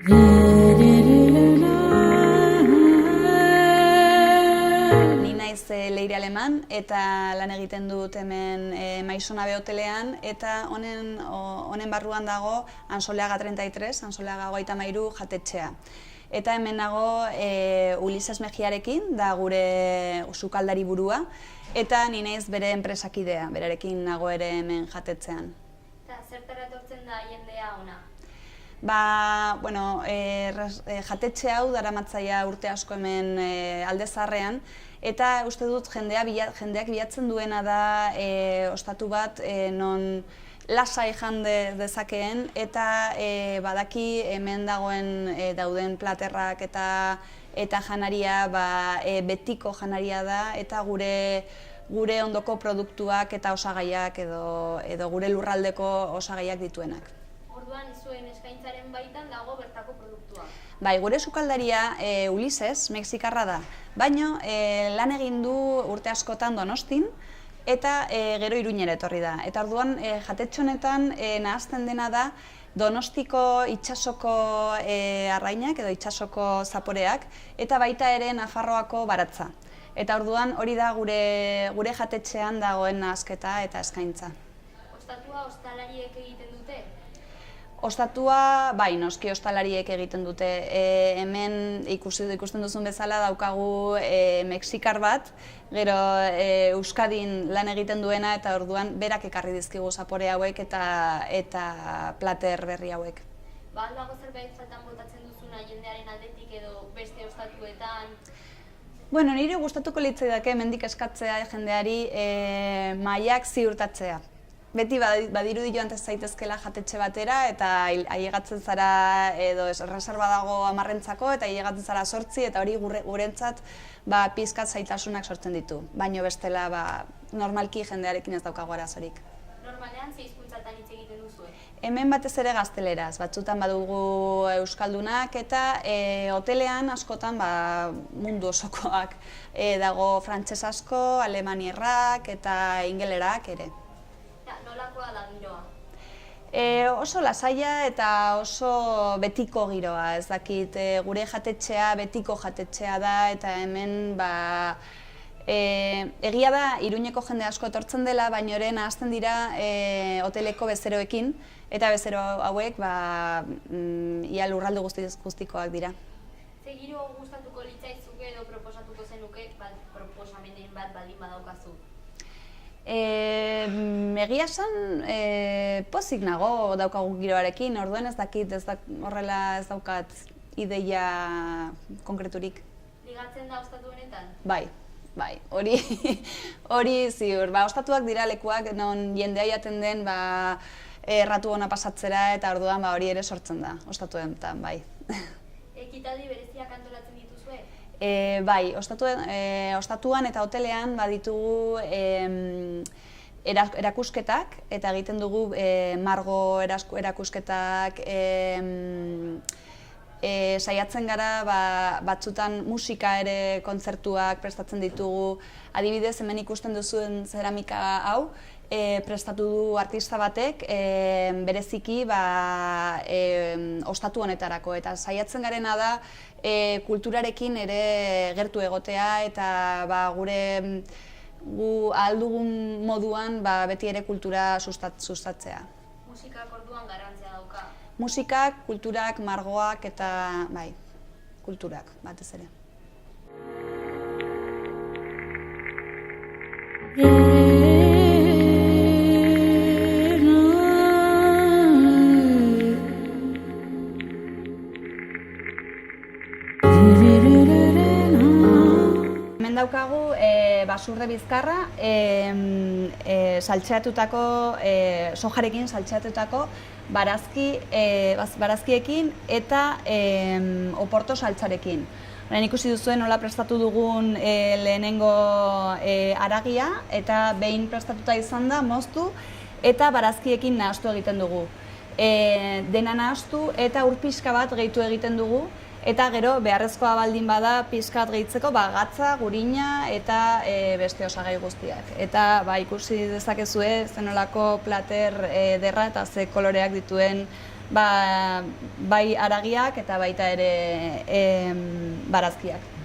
Ni naiz Leire Aleman eta lan egiten dut hemen Maisonabe hotelean eta honen barruan dago Ansoleaga 33, Ansoleaga 33 jatetxea. Eta hemen nago Ulises Mejiarekin, da gure sukaldari burua, eta ni naiz bere enpresakidea, berarekin nago ere hemen jatetxean. Eta zertara etortzen da jendea ona? Jatetxe hau daramatzaia urte asko hemen Alde Zaharrean, eta uste dut jendeak bilatzen duena da ostatu bat non lasai jan dezakeen eta badaki hemen dauden platerrak eta janaria betiko janaria da eta gure ondoko produktuak eta osagaiak edo gure lurraldeko osagaiak dituenak. Orduan, zuen eskaintzaren baitan dago bertako produktua. Bai, gure sukaldaria Ulises, mexikarra da, baina lan egin du urte askotan Donostin eta gero Iruñera etorri da. Eta orduan jatetxe honetan nahazten dena da Donostiko itsasoko arrainak edo itsasoko zaporeak eta baita ere Nafarroako baratza. Eta orduan hori da gure jatetxean dagoen nahazketa eta eskaintza. Ostatua ostalariek egiten dute? Ostatua, bai, noski ostalariek egiten dute. Hemen ikusten duzun bezala daukagu mexikar bat, gero Euskadin lan egiten duena eta orduan berak ekarri dizkigu zapore hauek eta plater berri hauek. Ba, dago zerbait faltan botatzen duzuna jendearen aldetik edo beste ostatuetan? Bueno, nire gustatuko litzaidake hemendik eskatzea jendeari mahaiak ziurtatzea. Beti badirudi joan zaitezkela jatetxe batera eta ailegatzen zara edo reserva dago 10rentzako eta ailegatzen zara 8 eta hori gurentzat pizkat zailtasunak sortzen ditu. Baina bestela normalki jendearekin ez daukagu arazorik. Normalean ze hizkuntzatan hitz egiten duzue? Hemen batez ere gazteleraz, batzutan badugu euskaldunak eta hotelean askotan mundu osokoak dago frantses asko, alemanierrak eta ingelerak ere. Nolakoa da giroa? Oso lasaia eta oso betiko giroa, ez dakit, gure jatetxea betiko jatetxea da eta hemen egia da Iruñeko jende asko etortzen dela, baina ere nahazten dira hoteleko bezeroekin eta bezero hauek ia lurralde guztikoak dira. Ze giro gustatuko litzaizuke edo proposatuko zenuke proposamenen bat baldin badaukazu? Egia esan pozik nago daukagu giroarekin, orduen ez dakit, horrela ez daukat ideia konkreturik. Ligatzen da ostatu honetan? Bai, hori ziur. Ostatuak dira lekuak non jendea jaten den erratu ona pasatzera eta orduan hori ere sortzen da, ostatu honetan, bai. Ekitaldi bereziak antolatzen dituzue? Bai, ostatuan eta hotelean baditugu erakusketak eta egiten dugu margo erakusketak, saiatzen gara batzutan musika ere kontzertuak prestatzen ditugu. Adibidez, hemen ikusten duzuen zeramika hau prestatu du artista batek bereziki ostatu honetarako eta saiatzen garena da kulturarekin ere gertu egotea eta gu ahal dugun moduan beti ere kultura sustatzea. Musikak orduan garrantzia dauka? Musikak, kulturak, margoak eta kulturak batez ere. Hemen daukagu basurde bizkarra, sojarekin saltxeatutako barazkiekin eta oporto saltxarekin. Ikusi duzuen nola prestatu dugun lehenengo haragia eta behin prestatuta izan da moztu eta barazkiekin nahastu egiten dugu. Dena nahastu eta ur pixka bat gehitu egiten dugu eta gero beharrezkoa baldin bada pixkat gehitzeko gatza, gurina eta beste osagai guztiak. Eta ikusi dezakezue zenolako plater ederra eta ze koloreak dituen bai haragiak eta baita ere barazkiak.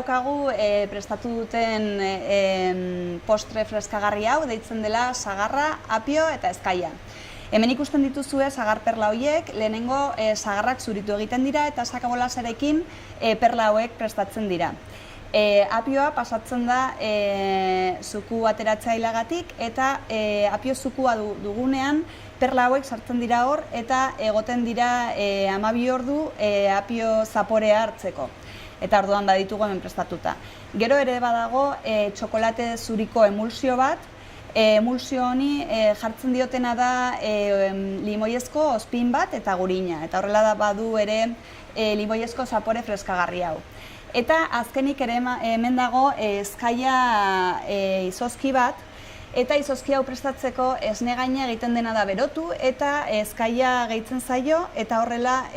daukagu prestatu duten postre freskagarri hau, deitzen dela sagarra, apio eta ezkaia. Hemen ikusten dituzue sagar perla horiek, lehenengo sagarrak zuritu egiten dira eta sakabolasarekin perla hauek prestatzen dira. Apioa pasatzen da zuku ateratzaileagatik eta apio zukua dugunean perla hauek sartzen dira hor eta egoten dira 12 ordu apio zaporea hartzeko. Eta orduan baditugu hemen prestatuta. Gero ere badago txokolate zuriko emulsio bat. Emulsio honi jartzen diotena da limoiezko ozpin bat eta gurina. Eta horrela da badu ere limoiezko zapore freskagarri hau. Eta azkenik ere hemen dago eskaia izozki bat, eta izozki hau prestatzeko esne gaina egiten dena da berotu eta eskaia gehitzen zaio eta horrela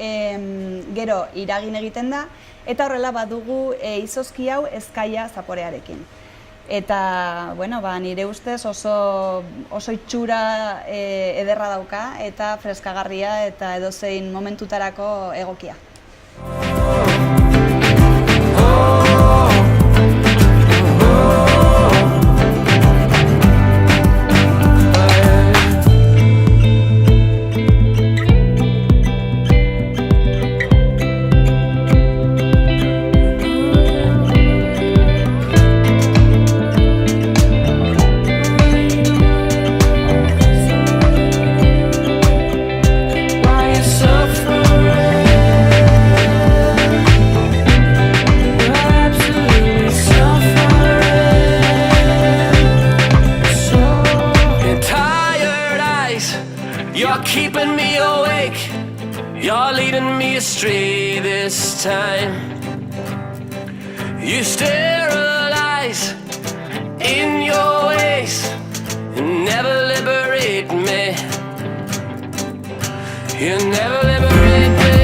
gero iragin egiten da eta horrela badugu izozki hau eskaia zaporearekin. Eta, bueno, nire ustez oso itxura ederra dauka eta freskagarria eta edozein momentutarako egokia. You're keeping me awake. You're leading me astray this time. You sterilize in your ways and never liberate me. You never liberate me.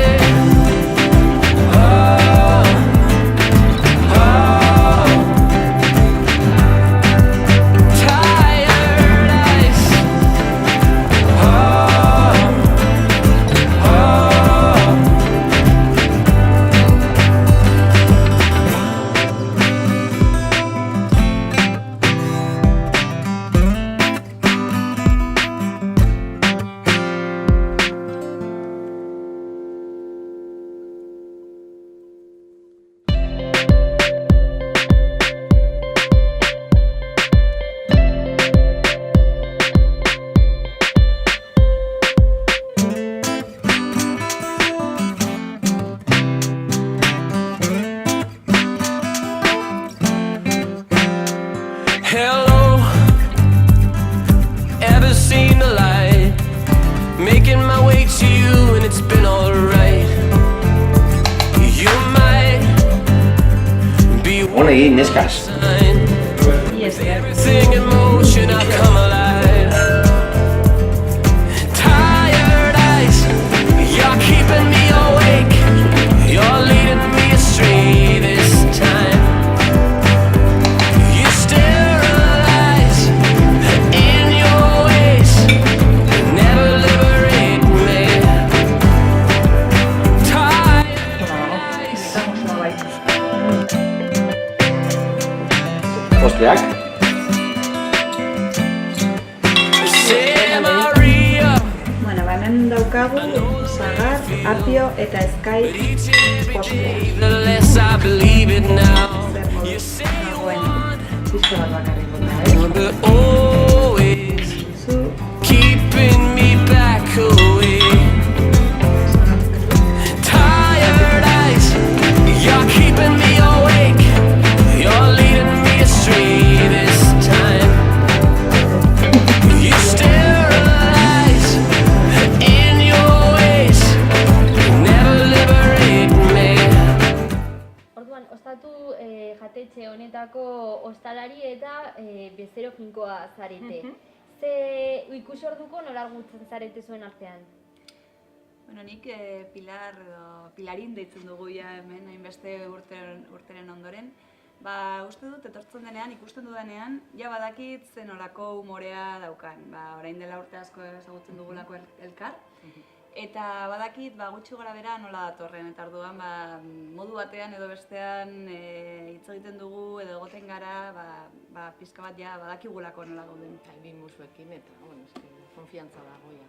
Oh, oh. Tired eyes. Oh, oh. Hello, ever seen the light? Making my way to you and it's been alright. You might be Ona egin neskaz. one. Everything in motion, I come alive. Tired eyes, you're keeping me awake. You're leading me astray this time. You sterilize in your ways, never liberate me. Tired eyes. Postreak, Say Maria, Bueno, hemen daukagu sagar, apio eta eskai each day the less I believe it now. You say you want, pizka bat bakarrik bota, but always Zu, keeping me back away. Tired eyes, you're keeping me awake. You're leading me astray this time. You sterilize in your ways, never liberate me. Orduan, ostatu jatetxe honetako ostalari eta bezero finkoa zarete. Ze ikus orduko nola argutzen zarete zuen artean? Bueno, nik Pilarin deitzen dugu ja hemen, hainbeste urteren ondoren. Uste dut, etortzen denean, ikusten dudanean, ja badakit zen nolako umorea daukan. Orain dela urte asko ezagutzen dugulako elkar. Eta badakit, gutxi gora bera nola datorren, eta orduan modu batean edo bestean hitz egiten dugu edo egoten gara, pizka bat ja badakigulako nola gauden. Bi musuekin eta, bueno, eske konfiantza dago ja.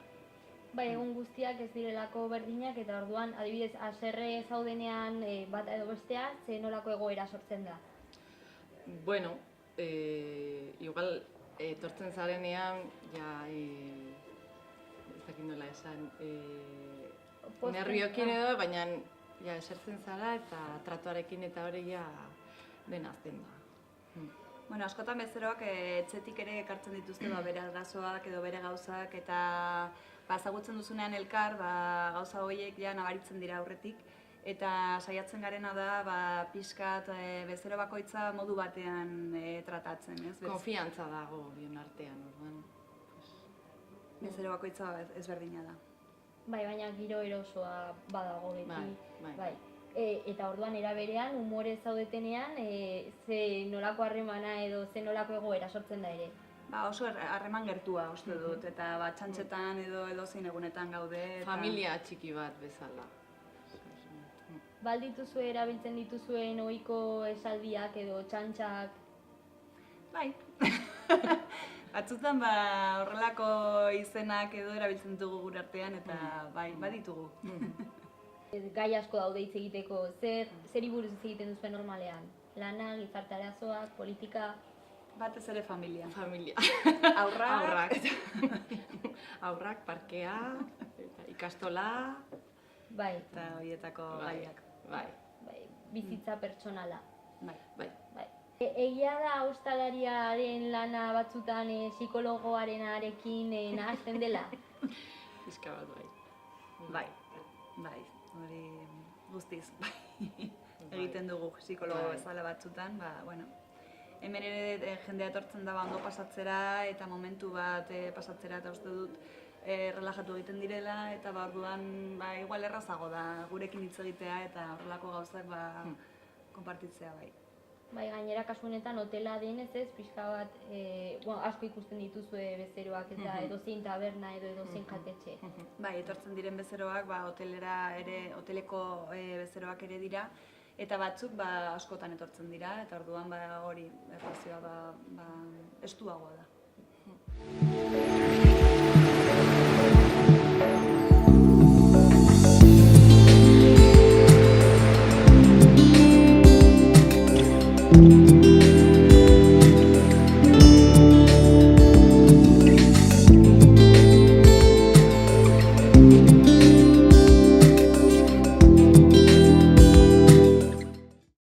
Bai, egun guztiak ez direlako berdinak eta orduan, adibidez, haserre zaudenean bata edo bestea, ze nolako egoera sortzen da? Bueno, igual etortzen zarenean, ja, ez dakit nola esan, nervioekin edo, baina ja, esertzen zara eta tratuarekin eta hori ja dena azten da. Bueno, askotan bezeroak etxetik ere ekartzen dituzte bere arazoak edo bere gauzak eta ezagutzen duzunean elkar gauza horiek ja nabaritzen dira aurretik eta saiatzen garena da pixkat bezero bakoitza modu batean tratatzen, ez? Konfiantza dago bion artean, orduan. Bezero bakoitza ezberdina da. Bai, baina giro erosoa badago beti. Bai. Eta orduan era berean, umore zaudetenean, ze nolako harremana edo ze nolako egoera sortzen da ere. Oso harreman gertua uste dut, eta txantxetan edo zein egunetan gaude. Familia txiki bat bezala. Baldituzue erabiltzen dituzuen ohiko esaldiak edo txantxak? Bai. Batzutan horrelako izenak edo erabiltzen dugu gure artean eta bai, baditugu. Gai asko daude hitz egiteko, zeri buruz hitz egiten duzuen normalean? Lana, gizarte arazoak, politika? Batez ere familia. Familia. Haurrak. Haurrak, parkea, ikastola. Bai. Eta horietako gaiak. Bai. Bizitza pertsonala. Bai. Egia da ostalariaren lana batzutan psikologoarenarekin nahasten dela? Pixka bat Bai, hori guztiz, egiten dugu psikologo bezala batzutan, bueno. Hemen ere jendea etortzen da ondo pasatzera eta momentu bat pasatzera eta uste dut relajatu egiten direla eta orduan igual errazago da gurekin hitz egitea eta horrelako gauzak konpartitzea bai. Bai, gainera kasu honetan hotela denez ez, pixka bat, asko ikusten dituzue bezeroak eta edozein taberna edo edozein jatetxe. Bai, etortzen diren bezeroak, hoteleko bezeroak ere dira, eta batzuk askotan etortzen dira, eta orduan hori erlazioa estuagoa da.